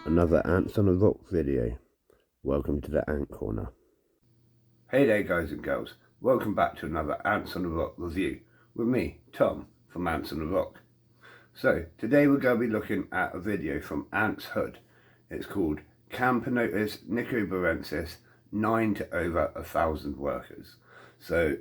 Another Antsonarock video. Welcome to the Ant Corner. Hey there guys and girls, welcome back to another Antsonarock review with me, Tom, from Antsonarock. So today we're going to be looking at a video from Ant's Hood. It's called Camponotus Nicobarensis, 9 to over 1,000 workers. So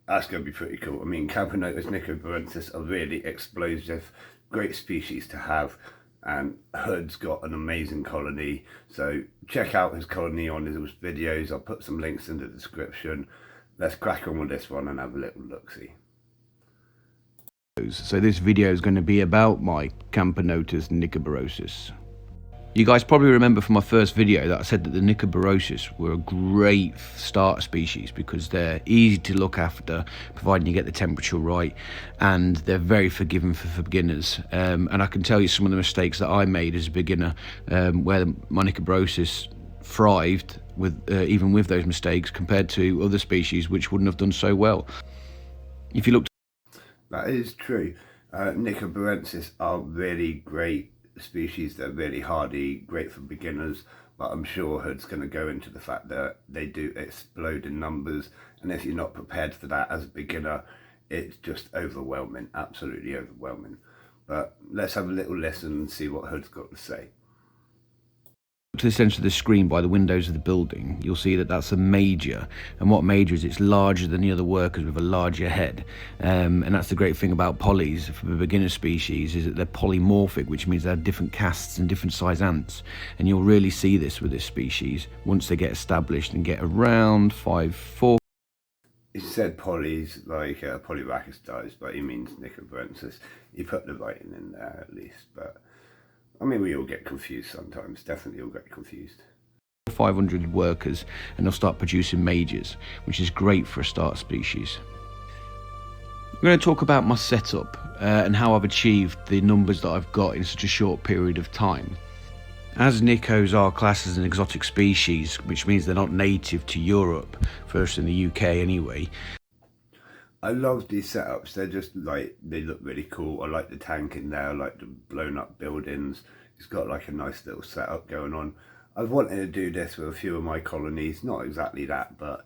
that's going to be pretty cool. I mean, Camponotus Nicobarensis are really explosive, great species to have, and Hood's got an amazing colony. So check out his colony on his videos. I'll put some links in the description. Let's crack on with this one and have a little look-see. So this video is going to be about my Camponotus Nicobarensis. You guys probably remember from my first video that I said that the Nicobarensis were a great starter species because they're easy to look after, providing you get the temperature right, and they're very forgiving for beginners. And I can tell you some of the mistakes that I made as a beginner, where my Nicobarensis thrived with even with those mistakes compared to other species which wouldn't have done so well. If you look, that is true. Nicobarensis are really great species. They're really hardy, great for beginners, but I'm sure Hood's going to go into the fact that they do explode in numbers, and if you're not prepared for that as a beginner, it's just overwhelming, absolutely overwhelming. But let's have a little listen and see what Hood's got to say. To the centre of the screen by the windows of the building, you'll see that that's a major, and what major is, it's larger than the other workers with a larger head, and that's the great thing about polys for the beginner species, is that they're polymorphic, which means they have different castes and different size ants, and you'll really see this with this species once they get established and get around 5'4". He said polys like polyrachis, but he means Nicobarensis. He put the writing in there at least, but I mean, we all get confused sometimes, definitely all get confused. 500 workers, and they'll start producing majors, which is great for a start species. I'm going to talk about my setup and how I've achieved the numbers that I've got in such a short period of time. As Nicos are classed as an exotic species, which means they're not native to Europe, first in the UK anyway. I love these setups. They're just like, they look really cool. I like the tank in there. I like the blown up buildings. It's got like a nice little setup going on. I've wanted to do this with a few of my colonies. Not exactly that, but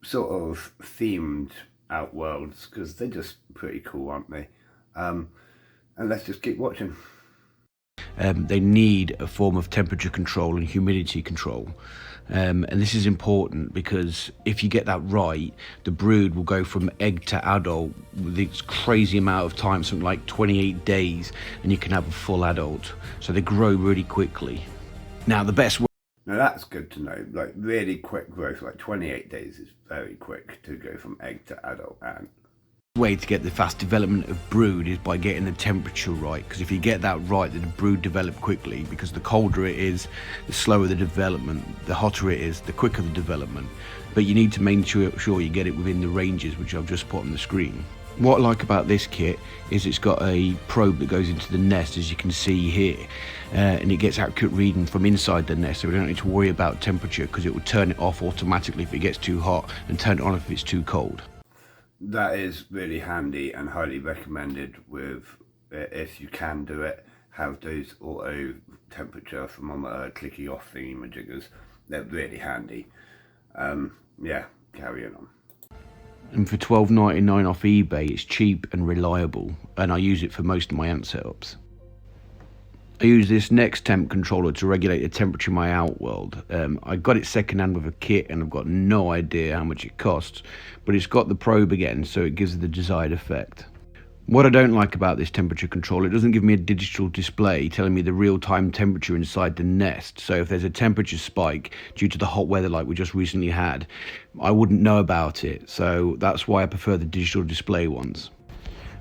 sort of themed Outworlds, because they're just pretty cool, aren't they? And let's just keep watching. They need a form of temperature control and humidity control. And this is important because if you get that right, the brood will go from egg to adult with this crazy amount of time, something like 28 days, and you can have a full adult. So they grow really quickly. Now the best way... Now that's good to know, like really quick growth, like 28 days is very quick to go from egg to adult ant. Way to get the fast development of brood is by getting the temperature right, because if you get that right, then the brood develop quickly, because the colder it is, the slower the development, the hotter it is, the quicker the development. But you need to make sure you get it within the ranges which I've just put on the screen. What I like about this kit is it's got a probe that goes into the nest, as you can see here, and it gets accurate reading from inside the nest, so we don't need to worry about temperature, because it will turn it off automatically if it gets too hot and turn it on if it's too cold. That is really handy and highly recommended with, if you can do it, have those auto temperature thermometer clicky off thingy-majiggers. They're really handy. Yeah, carry on. And for $12.99 off eBay, it's cheap and reliable, and I use it for most of my ant setups. I use this next temp controller to regulate the temperature in my Outworld. I got it secondhand with a kit, and I've got no idea how much it costs, but it's got the probe again, so it gives the desired effect. What I don't like about this temperature controller, it doesn't give me a digital display telling me the real-time temperature inside the nest. So if there's a temperature spike due to the hot weather like we just recently had, I wouldn't know about it. So that's why I prefer the digital display ones.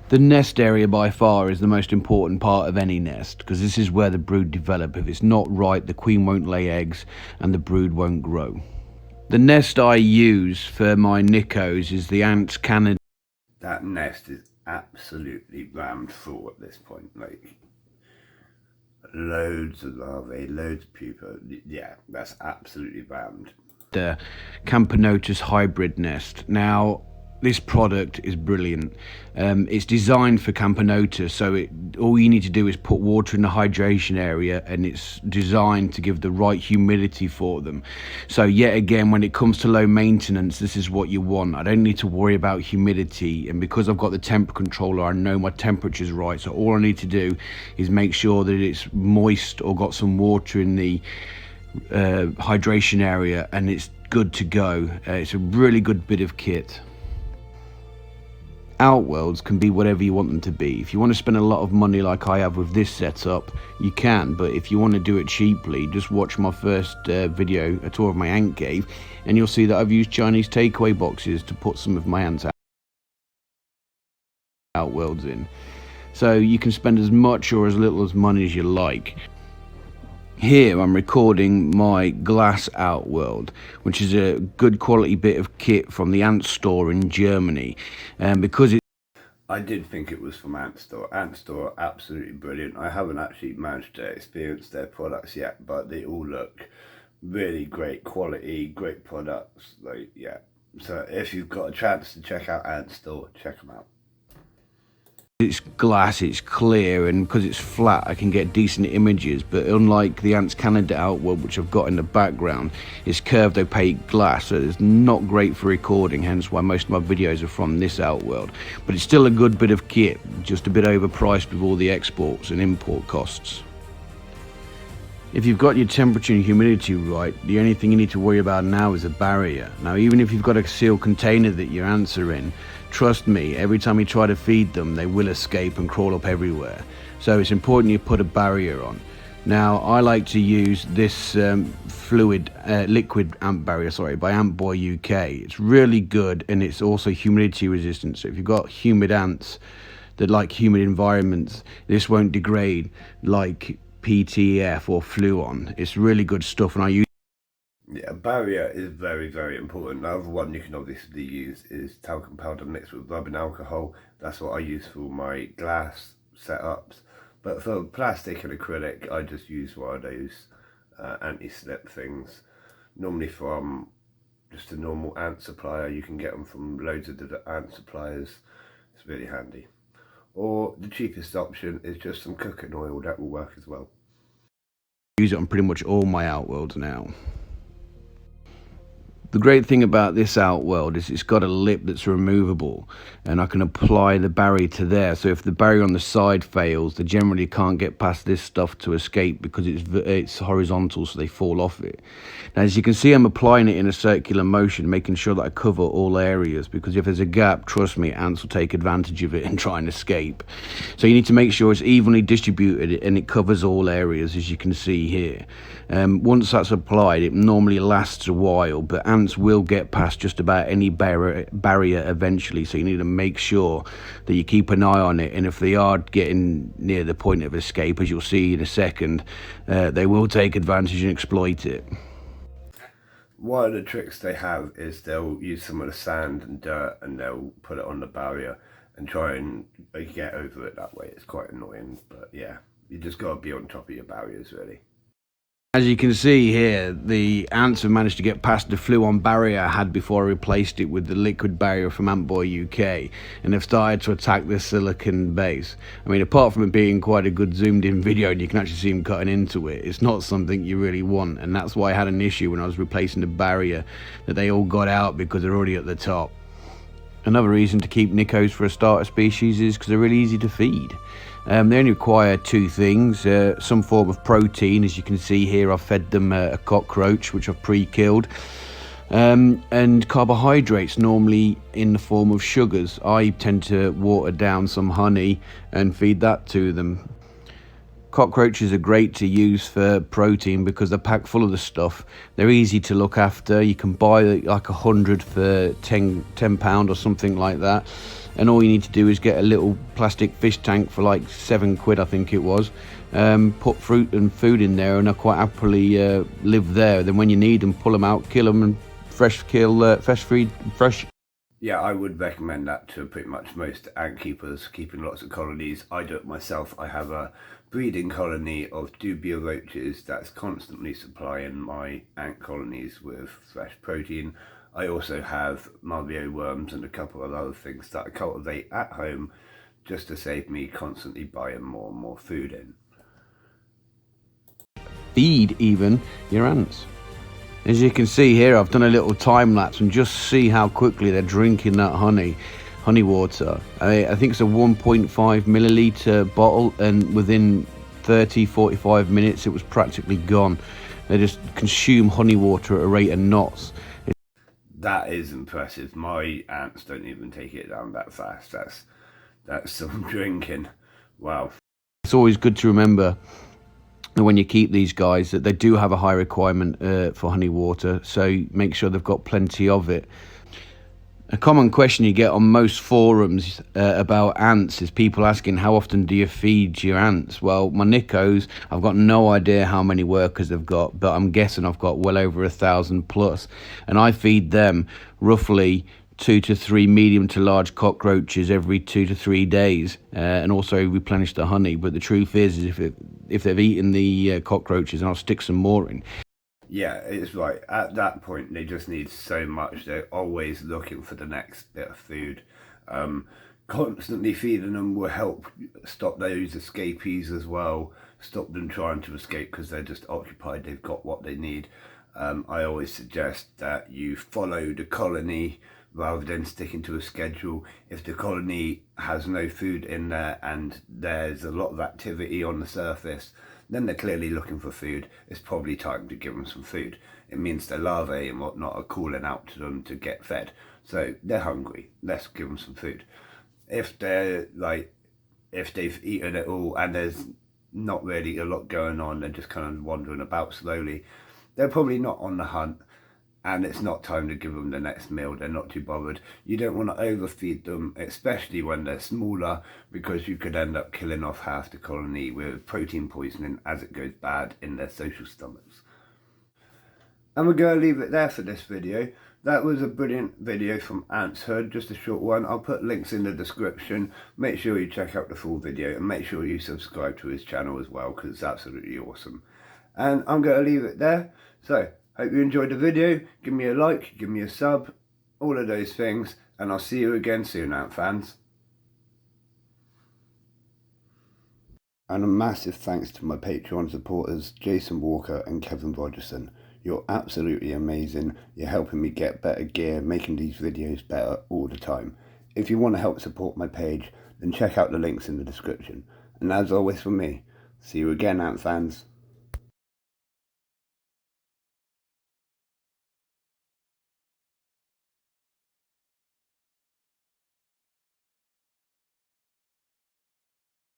The nest area by far is the most important part of any nest, because this is where the brood develop. If it's not right, the queen won't lay eggs and the brood won't grow. The nest I use for my Nicos is the Ants Canada. That nest is absolutely rammed full at this point. Like, loads of larvae, loads of pupa. Yeah, that's absolutely rammed. The Camponotus hybrid nest. Now, This product is brilliant. It's designed for Camponotus, so all you need to do is put water in the hydration area, and it's designed to give the right humidity for them. So yet again, when it comes to low maintenance, this is what you want. I don't need to worry about humidity, and because I've got the temp controller, I know my temperature's right, so all I need to do is make sure that it's moist or got some water in the hydration area, and it's good to go. It's a really good bit of kit. Outworlds can be whatever you want them to be. If you want to spend a lot of money like I have with this setup, you can, but if you want to do it cheaply, just watch my first video, a tour of my ant cave, and you'll see that I've used Chinese takeaway boxes to put some of my ants Outworlds in. So you can spend as much or as little as money as you like. Here I'm recording my glass Outworld, which is a good quality bit of kit from the Ant store in Germany, and because I did think it was from Ant store. Ant store are absolutely brilliant. I haven't actually managed to experience their products yet, but they all look really great quality, great products. Like, yeah. So if you've got a chance to check out Ant store, check them out. it's glass, it's clear, and because it's flat I can get decent images, but unlike the Ants Canada Outworld, which I've got in the background, it's curved opaque glass, so it's not great for recording, hence why most of my videos are from this Outworld. But it's still a good bit of kit, just a bit overpriced with all the exports and import costs. If you've got your temperature and humidity right, the only thing you need to worry about now is a barrier. Now, even if you've got a sealed container that your ants are in, trust me, every time you try to feed them, they will escape and crawl up everywhere. So it's important you put a barrier on. Now, I like to use this liquid ant barrier, by Antboy UK. It's really good, and it's also humidity resistant. So if you've got humid ants that like humid environments, this won't degrade like PTF or Fluon. It's really good stuff, and I use. Yeah, barrier is very, very important. The other one you can obviously use is talcum powder mixed with rubbing alcohol. That's what I use for my glass setups. But for plastic and acrylic, I just use one of those anti-slip things. Normally from just a normal ant supplier. You can get them from loads of different ant suppliers. It's really handy. Or the cheapest option is just some cooking oil. That will work as well. Use it on pretty much all my Outworlds now. The great thing about this Outworld is it's got a lip that's removable, and I can apply the barrier to there. So if the barrier on the side fails, they generally can't get past this stuff to escape because it's horizontal, so they fall off it. Now, as you can see, I'm applying it in a circular motion, making sure that I cover all areas, because if there's a gap, trust me, ants will take advantage of it and try and escape. So you need to make sure it's evenly distributed and it covers all areas, as you can see here. Once that's applied, it normally lasts a while, but ants will get past just about any barrier eventually, so you need to make sure that you keep an eye on it, and if they are getting near the point of escape, as you'll see in a second, they will take advantage and exploit it. One of the tricks they have is they'll use some of the sand and dirt and they'll put it on the barrier and try and get over it that way. It's quite annoying, but yeah, you just got to be on top of your barriers, really. As you can see here, the ants have managed to get past the Fluon barrier I had before I replaced it with the liquid barrier from Antboy UK, and they've started to attack this silicon base. I mean, apart from it being quite a good zoomed in video and you can actually see them cutting into it, it's not something you really want, and that's why I had an issue when I was replacing the barrier, that they all got out because they're already at the top. Another reason to keep Nicos for a starter species is because they're really easy to feed. They only require two things, some form of protein. As you can see here, I've fed them a cockroach, which I've pre-killed, and carbohydrates, normally in the form of sugars. I tend to water down some honey and feed that to them. Cockroaches are great to use for protein because they're packed full of the stuff. They're easy to look after. You can buy like 100 for £10 or something like that. And all you need to do is get a little plastic fish tank for like £7, I think it was. Put fruit and food in there, and I quite happily live there. Then when you need them, pull them out, kill them, and fresh. Yeah, I would recommend that to pretty much most ant keepers keeping lots of colonies. I do it myself. I have a breeding colony of dubia roaches that's constantly supplying my ant colonies with fresh protein. I also have Mario worms and a couple of other things that I cultivate at home just to save me constantly buying more and more food in. Feed even your ants. As you can see here, I've done a little time lapse and just see how quickly they're drinking that honey water. I think it's a 1.5 milliliter bottle, and within 30-45 minutes it was practically gone. They just consume honey water at a rate of knots. That is impressive. My ants don't even take it down that fast. That's some drinking. Wow. It's always good to remember that when you keep these guys, that they do have a high requirement for honey water, so make sure they've got plenty of it. A common question you get on most forums about ants is people asking, how often do you feed your ants? Well, my Nicos, I've got no idea how many workers they've got, but I'm guessing I've got well over 1,000 plus, and I feed them roughly 2 to 3 medium to large cockroaches every 2 to 3 days, and also replenish the honey. But the truth is if they've eaten the cockroaches, and I'll stick some more in. Yeah, it's right. At that point, they just need so much. They're always looking for the next bit of food. Constantly feeding them will help stop those escapees as well. Stop them trying to escape because they're just occupied. They've got what they need. I always suggest that you follow the colony rather than sticking to a schedule. If the colony has no food in there and there's a lot of activity on the surface, then they're clearly looking for food. It's probably time to give them some food. It means their larvae and whatnot are calling out to them to get fed. So they're hungry, let's give them some food. If they've eaten it all and there's not really a lot going on, they're just kind of wandering about slowly, they're probably not on the hunt, and it's not time to give them the next meal. They're not too bothered. You don't want to overfeed them, especially when they're smaller, because you could end up killing off half the colony with protein poisoning as it goes bad in their social stomachs. And we're going to leave it there for this video. That was a brilliant video from Ant's Hood, just a short one. I'll put links in the description. Make sure you check out the full video, and make sure you subscribe to his channel as well, because it's absolutely awesome. And I'm going to leave it there. So, hope you enjoyed the video. Give me a like, give me a sub, all of those things, and I'll see you again soon, Ant fans. And a massive thanks to my Patreon supporters, Jason Walker and Kevin Rogerson. You're absolutely amazing. You're helping me get better gear, making these videos better all the time. If you want to help support my page, then check out the links in the description. And as always from me, see you again, Ant fans.